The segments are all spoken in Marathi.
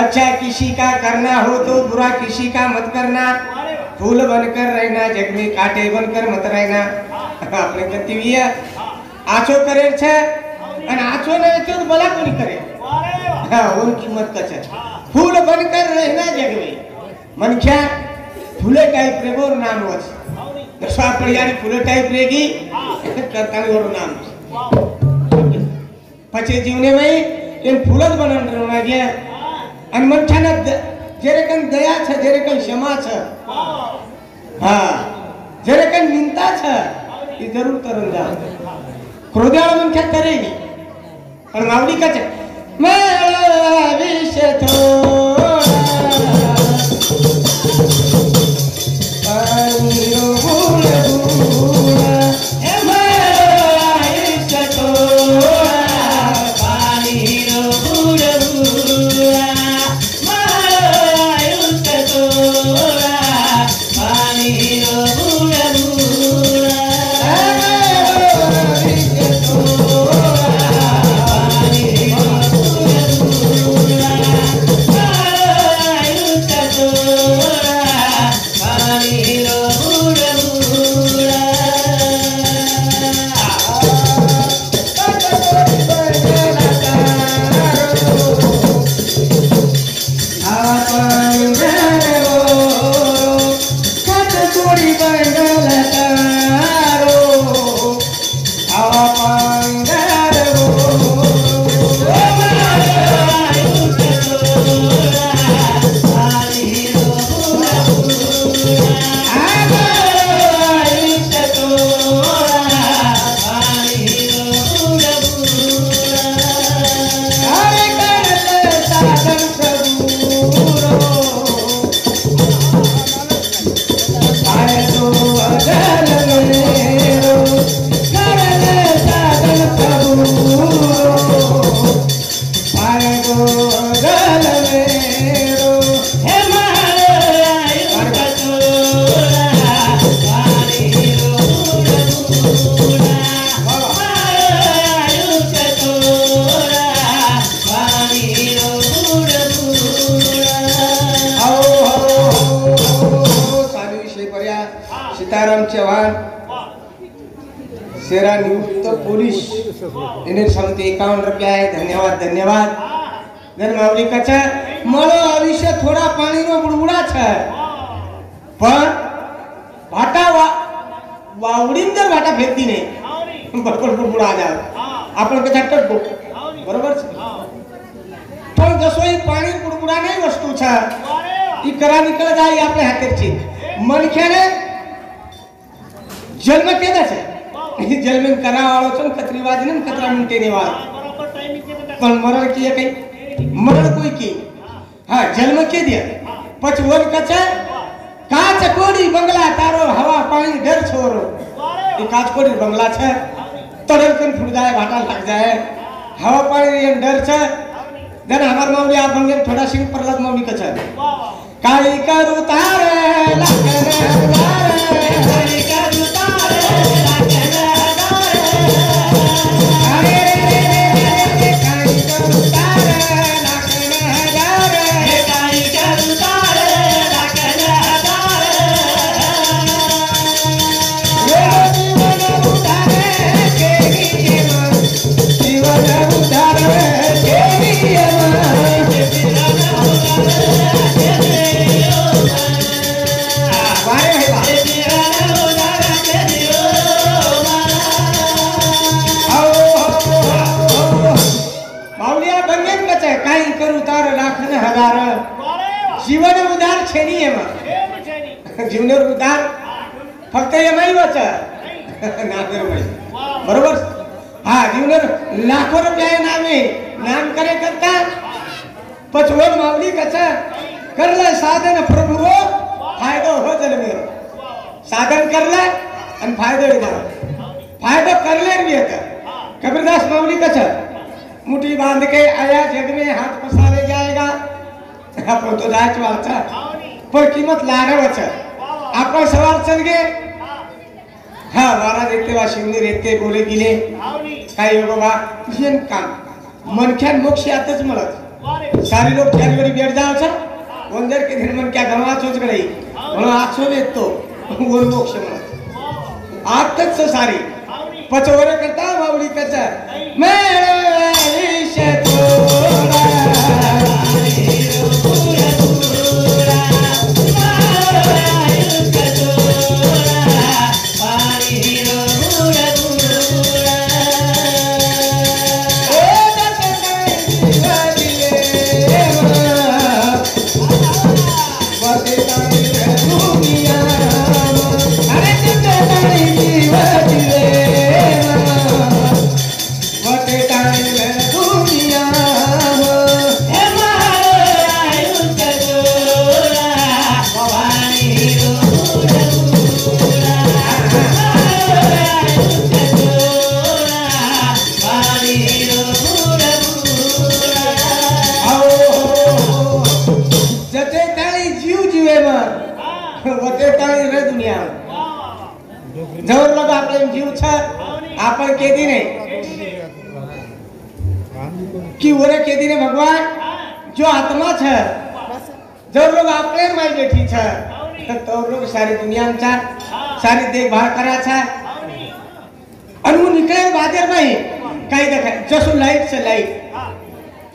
अच्छा किसी का करना हो तो बुरा किसी का मत करना, फूल बनकर रहना जग में कांटे बनकर मत रहना। આપણે કતિવીય આછો કરે છે અને આછો ને તો ભલા કોની કરે। હા ઓન કિંમત કછે फूल बनकर रहना जग में मनख्या फूले टाइप रेगोर नाम वच दशा पड़ियानी फूले टाइप रेगी करतानी और नाम पछे जीवने में इन फूलत बनन रहना गया अन मनख्याना जेरे कन दया छ जेरे कन क्षमा छ हां जेरे कन मिनता छ ये जरूर तरन जा क्रोधाळ मनख्या करेगी और मावली का छ मैं विषय थोड़ा पानी रो बूढ़ बूढ़ा ए मैं विषय थोड़ा पानी रो बूढ़ बूढ़ा मैं विषय थोड़ा पानी रो बूढ़ बूढ़ा सीताराम चौहान सेरा नियुक्त पुलिस इन्हें समते 51 रुपया है। धन्यवाद धन्यवाद धन मावली कचा मळो आविष्य थोड़ा पानी रो बुडबुडा छ पण भाटा वावडीन जर भाटा फेकती नाही बरोबर बुडबुडा जाव आपण कचा टटको बरोबर पण जसोई पाणी बुडबुडा नाही वस्तू छ ई करा निकळ जाई आपल्या हातेची मनख्याने जन्म केदा छे जन्म करा वाळो छन खतरीबाज ने खतरा मिनटे ने वाळ पण मरण की कई मरण कोई की हां जन्म के दिया पचवन कचा काच कोडी बंगला तारो हवा पानी डर छोरो ये काच कोडी बंगला छे तड़ल कन फुट जाए भाटा लग जाए हवा पानी ये डर छे जन हमार मौली आ बंगे थोड़ा सिंह प्रहलाद मौली कचा काई करू तारे लगन तारे काई करू जीवन उदार छेनी एमा जीवन उदार फक्त एमाई वच नागर में बरोबर हां जीवन लाखों रुपया नामे नाम करे करता पचवन मावली कचा करले साधन प्रभु हो फायदो हो जल मेरो साधन करले आणि फायदो येणार फायदो करले भी है कबीरदास मावली कचा मुट्ठी बांध के आया जग में हाथ पसारे जाएगा आपण तो जायच वाचा पण किंमत लागावच आपण सवार चल गे हां महाराज एकते वा शिवनी रेते बोले गेले काय बाबा येन काम मनख्यान मोक्ष यातच मिळत सारी लोक ठेरवरी बेट जाव छ वंदर के दिन मन क्या गवा सोच गई म्हणून आठसो येतो वर मोक्ष म्हणून आत्ताच सारी पचवर करता माऊली कचा मेळ शतोरा जवर लोग आपले जीव छ आपण केदी नहीं कि ओरे केदी ने भगवान जो आत्मा छ जवर लोग आपले माई बैठी छ तो लोग सारी दुनिया में छ सारी देखभाल करा छ अनु निकले बाजार में काही देखा जसो लाइट से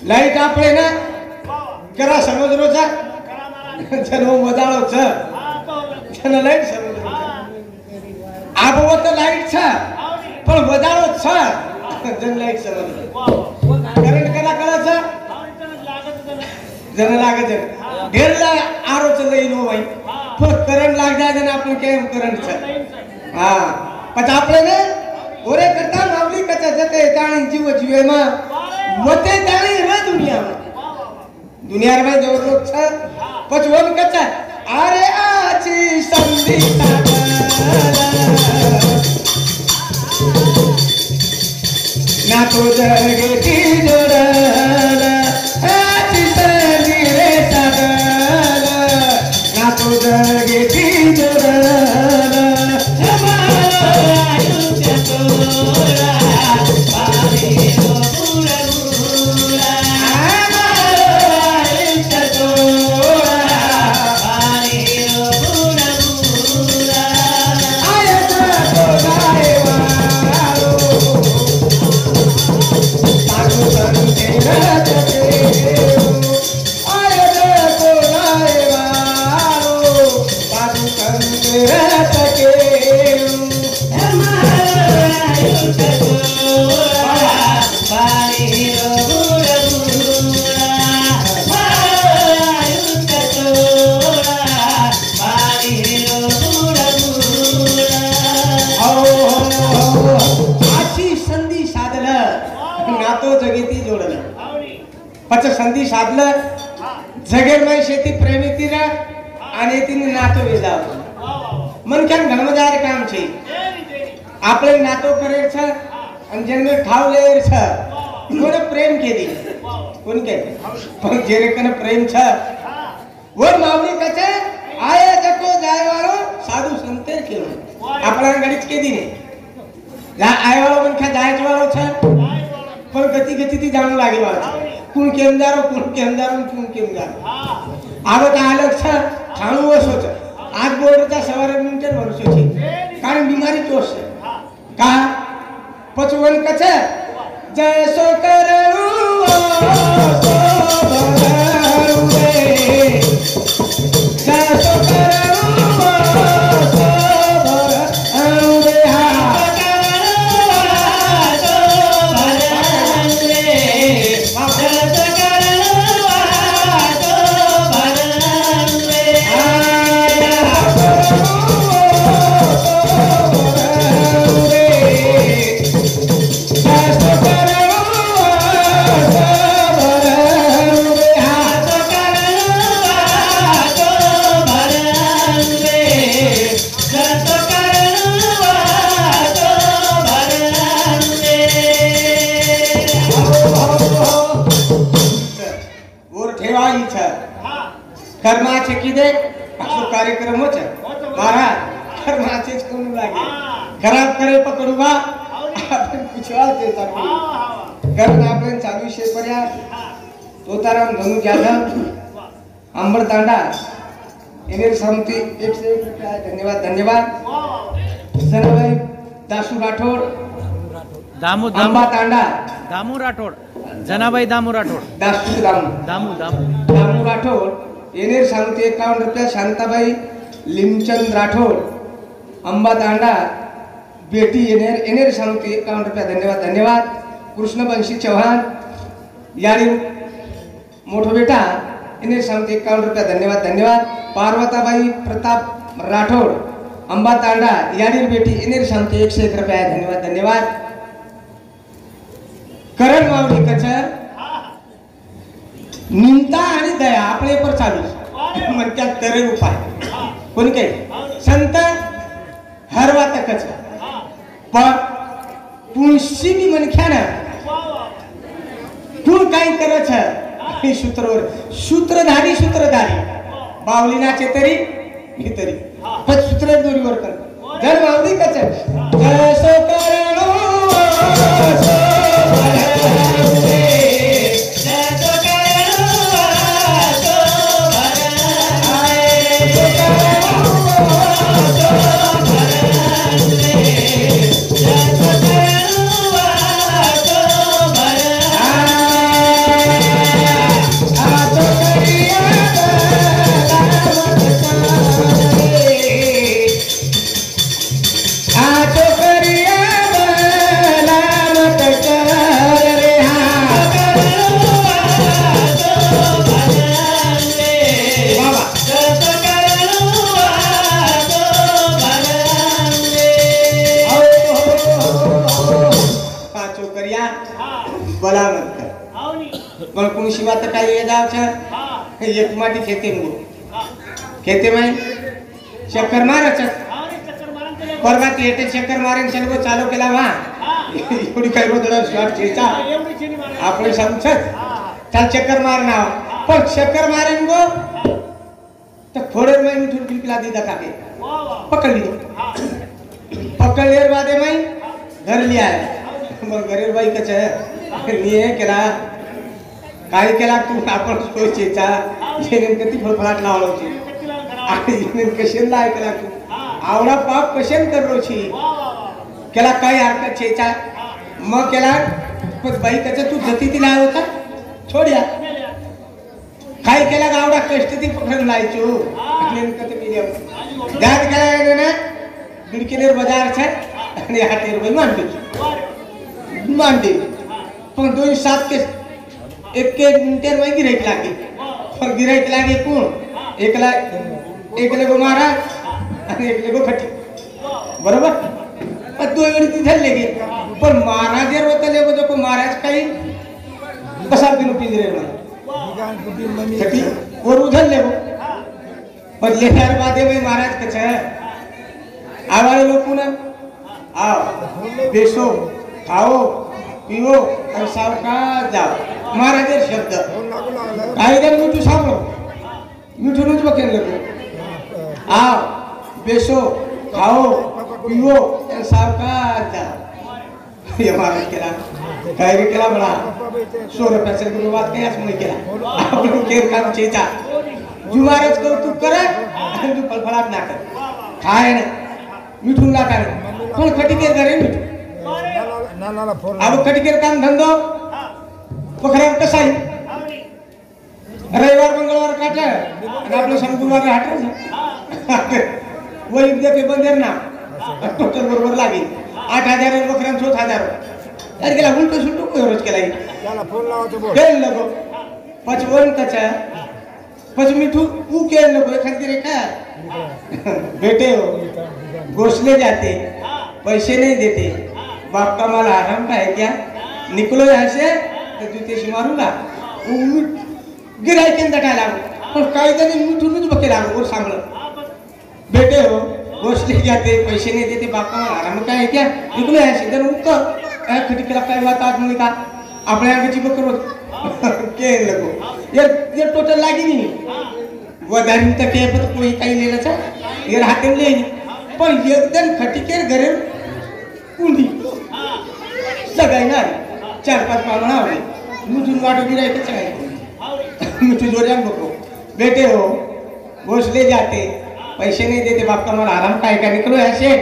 लाइट आपले ना करा समज रो छ जनो मजाळो छ जनो लाइट समज आबो तो लाइट छ पण वजाळो छ जन लाइट समज करंट कला कला छ जन लागे जन ढेर ला आरो चले नो भाई पण करंट लाग जाय जन आपण केम करंट छ हां पण आपले ने ओरे करता मावली कचा जते ताणी जीव जीवे में मते ताणी रे दुनिया में जो लोग छ पचवन कचा अरे आची संधि ना तो जगे की जोड़ला आची संधि रे सदला ना तो जगे की जोड़ला हमारा आयुष्य तोरा पानी रो पूरा पूरा हमारा आयुष्य तोरा पानी रो पूरा पूरा आयत तो गायवा ताको संते रचते आयत तो गायवा ताको संते रचते पच संधी साधलं जगेर में शेती प्रेमी तीरा आणि तिने नातो वेजाव मन क्या घनमजार काम छे आपले नातो करे छ आणि जन्मे ठाव लेर छ कोने प्रेम के दी कोन के पण जेरे कने प्रेम छ वो मावली कचे आए जको जाय वालो साधु संते केलो आपला गडीच के दी ने जा आय वालो मन खा जाय वालो छ पण गति गति ती जाणू लागे वालो कुण केम जारो कुण केम जारो आवत आलक छ ठाणू वसो छ आज बोर्डचा सवारे मिनिटे वर्षो छे कारण बीमारी तोस का पचवन कछ जैसो करू सो भरू रे जैसो करू सो भरू रे कर्माचे किदे असो कार्यक्रम होच महाराज कर्माचेच कोण लागे खराब करे पकडूवा आपण पुछवा ते चालू कर्म आपण चालू शे पर्या तोताराम धनु जाधव अंबर तांडा इन्हें समती 101 रुपया धन्यवाद धन्यवाद सनभाई दासू राठोड दामू अंबा तांडा दामू राठोड जनाबाई दामू राठोड दासू दामू दामू दामू दामू राठोड इन्हें समती 51 रुपया शांताबाई लिमचंद राठोड अंबा तांडा बेटी इन्हें समती 51 रुपया धन्यवाद धन्यवाद कृष्णवंशी चौहान यारी मोठो बेटा इन्हें समती 51 रुपया धन्यवाद धन्यवाद पार्वताबाई प्रताप राठोड अंबा तांडा यारी बेटी इन्हें समती 101 रुपया धन्यवाद धन्यवाद करण मावडी कचर निंता आणि दया आपले पर चालू म्हणतात तरे उपाय कोणी काही संत हरवा तकच पण तुळशी मी मनख्यानं तू काय करत हे सूत्रवर सूत्रधारी बावलीनाचे तरी मी तरी पण सूत्र दोरीवर कर जर मावडी कचर जसो करणो शिवात काही एक माटी खेते खेते में चक्कर मारच परवा येते चक्कर मारेन चलगो चालू केला वा एवढी काय रोदळ शॉट चेचा आपण सांगछत चल चक्कर मारना पण चक्कर मारेन गो तो थोड़े में मिठू पिला दी दका के पकड़ ली पकड़ लेर बादे में घर लिया है मग घरेर बाई कच है ये केला काय केला तू आपण सोचेचा जेनेन किती फळफळाट लावलोची आणि जेनेन कशेन लाय केला तू आवडा पाप कशेन करलोची केला काय अर्थ चेचा मग केला पण बाई कचा तू जती ती लाय होता छोड्या काय केला गावडा कष्ट ती पकडून लायचो जेनेन कते मिले गात केला ने बिडकेलेर बाजार छे आणि हाटेर बाई मांडली पण 2-7 के एक मिनटेर में गिराइक लागे और गिराइक लागे कोण एक लेगो महाराज आणि एक लेगो खटी बरोबर पण तो एवढी तिथे लेगे पण महाराज होता लेगो जो महाराज काही बसा दिनो पिंजरे में खटी और उधर लेगो पर लेकर बादे में महाराज कछ आवाले लोग पुनः आओ बेसो खाओ पिओ और सावकाश जाओ महाराजेर शब्द काही जण मिठू सांगलो मिठूनच बकेन लगो आओ बेसो खाओ पिओ और सावकाश जाओ ये महाराज केला काय रे केला बडा 100 रुपयाचे गुरुवात काय आज मुळे केला आपण केर काम चेचा जुमारच कौतुक करे आणि तू फळफळाट ना कर काय ना मिठून ना कर कोण खटी के घरे मिठू नानाला फोन अब खटकेर काम धंदो पोखरा कसा आहे रविवार मंगळवार काट आणि आपलं शनिवार हाट वही देते बंदेर ना टोटल बरोबर लागेल 8,000 बकऱ्यां 7,000 अरे गेला उलटो सुलटो कोई रोज केला त्याला फोन लावतो बोल केल लगो पचवन कचा पच मिठू ऊ केल लगो एखादी रे का बेटे हो घोषले जाते पैसे नहीं देते बाप का माल आराम का है क्या निकलो यहाँ से तो जूते से मारूंगा गिराई के अंदर डाला और कई दिन मिठू नुज बके लागो और सांगलो बेटे हो घोषले जाते पैसे नहीं देते बाप का माल आराम का है क्या निकलो यहाँ से इधर उनको खटिकला काय बात आज मुली का अपने आगे चिपक करो के लगो ये टोटल लागी नहीं वो दारी तक है तो कोई काही लेना था ये हाथे ले पर एकदम खटिकेर घरे कुंडी सगाई ना 4-5 पाहुणा आले मुजून वाटो गिरायचं काय मिठू जोरियान बको बेटे हो भोसले जाते पैसे नहीं देते बाप का मला आराम काय का निकलो ऐसे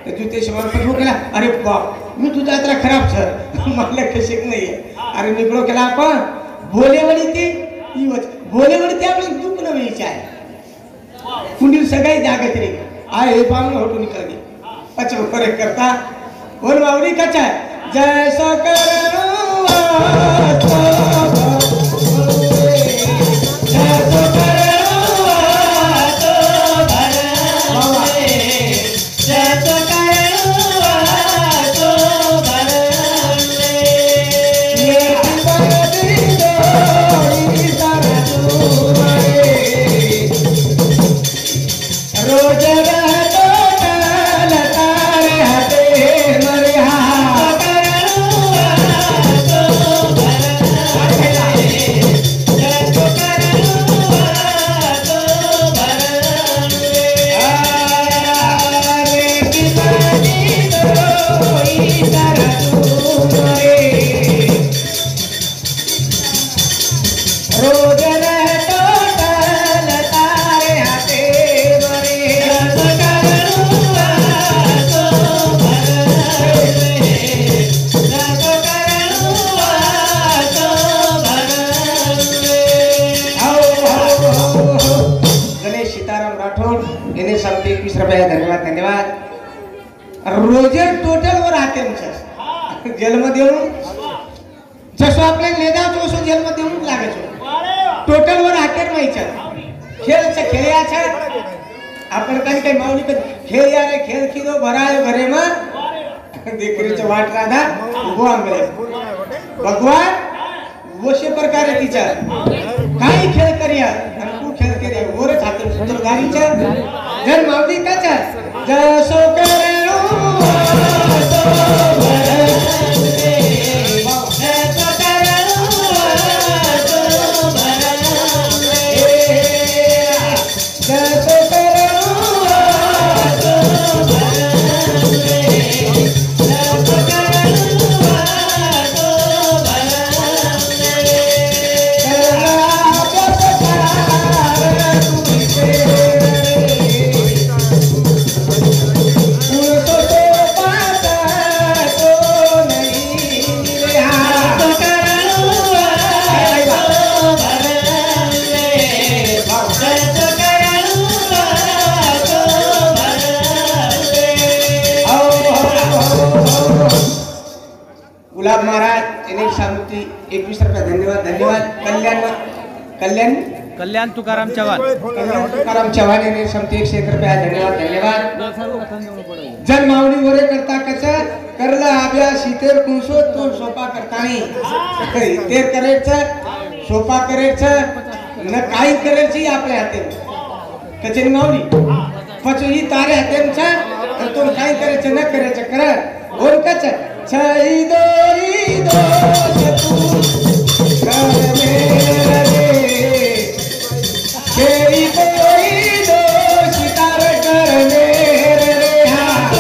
तो जूते शमार पर केला अरे बाप मी तुझा जरा खराब सर मला कशिक नाही अरे निकलो केला आपण बोलेवली ती बोलेवली ती आपलं दुःख न व्हायचं आहे कुंडील सगळी जागत रे आय हे पाहून होटू निकल दी अच्छा करे करता बोल मावरी कचा जैसा करो धन्यवाद धन्यवाद रोजे टोटल वर आते जेल मध्ये येऊन जसं आपल्याला लेदा तसं जेल मध्ये येऊन लागायचो टोटल वर हातेर व्हायचं खेळचं खेळायचं आपण काही माऊली खेळ या रे खेळ खिदो भराय घरे मग देखरीचं वाट राधा उभो आंबले भगवान वशे प्रकारे तिचा काही खेळ करूया आणि तू खेळ करूया वरच हाते सूत्रधारीच्या जर माऊली काचा जसो करेलो गुलाब महाराज इन्हें शांति 21 रुपये धन्यवाद धन्यवाद कल्याण कल्याण कल्याण तुकाराम चव्हाण तुकाराम चव्हाण इन्हें शांति 101 रुपये धन्यवाद धन्यवाद जन मावली वरे करता कचा करला आब्या शीतेर कुंसो तो सोपा करता नाही तेर करायचं सोपा करायचं न काही करायची आपल्या हाते कचेरी मावली पचो ही तारे हातेंचा तो काही करायचं न करायचं कर बोल कच छई दोरी दो कर मेरे तेरी कोई दो सितार कर मेरे हाथ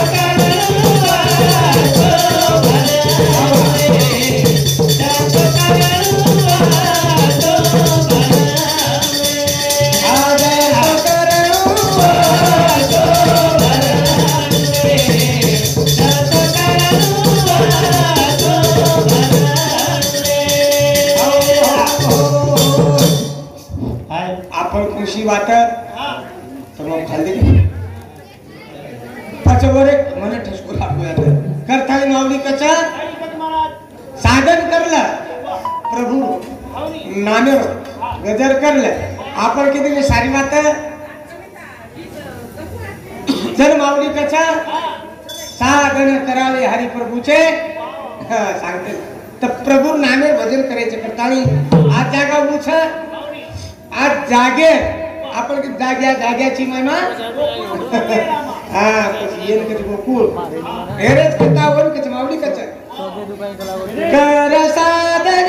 कृषी वाटप तर मग खाल्ले पाचवर एक मन ठसको लागतो करताली माऊली कचा साधन करलं प्रभू नामेर गजर करलं आपण किती सारी मात जर माऊली कचा साधन करावे हरी प्रभूचे सांगते तर प्रभू नामे भजन करायचे करताली आज जागा उछ आज जागे आपण जाग्या जाग्याची महिमा हा येन कच गोकुळ हेरेच कथा वन कच माऊली कच कर साधन